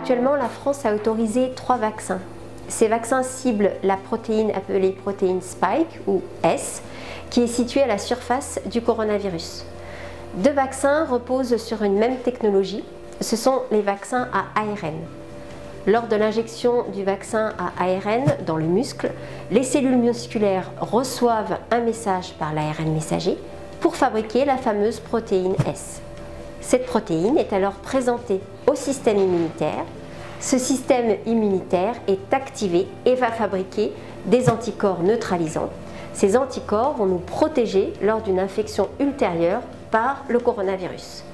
Actuellement, la France a autorisé 3 vaccins. Ces vaccins ciblent la protéine appelée protéine Spike ou S, qui est située à la surface du coronavirus. 2 vaccins reposent sur une même technologie, ce sont les vaccins à ARN. Lors de l'injection du vaccin à ARN dans le muscle, les cellules musculaires reçoivent un message par l'ARN messager pour fabriquer la fameuse protéine S. Cette protéine est alors présentée au système immunitaire. Ce système immunitaire est activé et va fabriquer des anticorps neutralisants. Ces anticorps vont nous protéger lors d'une infection ultérieure par le coronavirus.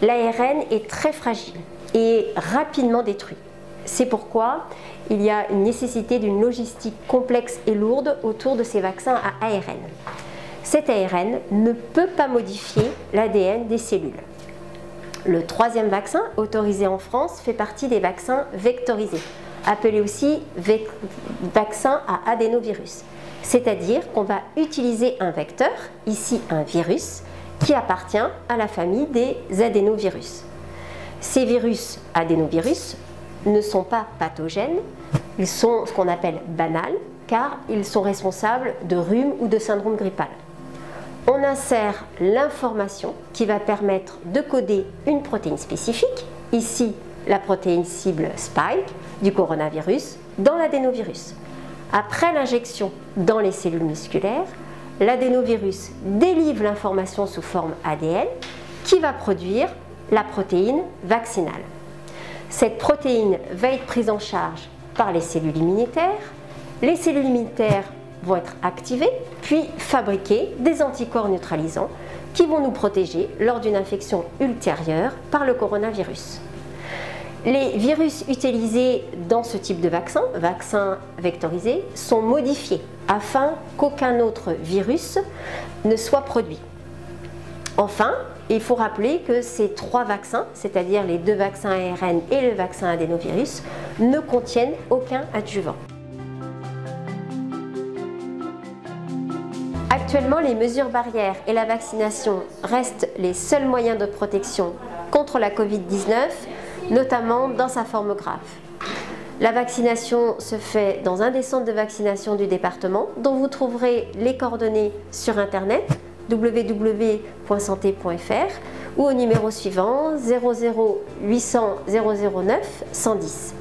L'ARN est très fragile et rapidement détruit. C'est pourquoi il y a une nécessité d'une logistique complexe et lourde autour de ces vaccins à ARN. Cet ARN ne peut pas modifier l'ADN des cellules. Le 3e vaccin autorisé en France fait partie des vaccins vectorisés, appelés aussi vaccins à adénovirus. C'est-à-dire qu'on va utiliser un vecteur, ici un virus, qui appartient à la famille des adénovirus. Ces virus adénovirus ne sont pas pathogènes, ils sont ce qu'on appelle banals, car ils sont responsables de rhume ou de syndrome grippal. On insère l'information qui va permettre de coder une protéine spécifique, ici la protéine cible Spike du coronavirus, dans l'adénovirus. Après l'injection dans les cellules musculaires, l'adénovirus délivre l'information sous forme ADN qui va produire la protéine vaccinale. Cette protéine va être prise en charge par les cellules immunitaires. Les cellules immunitaires vont être activées, puis fabriquer des anticorps neutralisants qui vont nous protéger lors d'une infection ultérieure par le coronavirus. Les virus utilisés dans ce type de vaccin vectorisé, sont modifiés afin qu'aucun autre virus ne soit produit. Enfin, il faut rappeler que ces 3 vaccins, c'est-à-dire les 2 vaccins ARN et le vaccin adénovirus, ne contiennent aucun adjuvant. Actuellement, les mesures barrières et la vaccination restent les seuls moyens de protection contre la Covid-19, notamment dans sa forme grave. La vaccination se fait dans un des centres de vaccination du département, dont vous trouverez les coordonnées sur internet www.santé.fr ou au numéro suivant 00 800 009 110.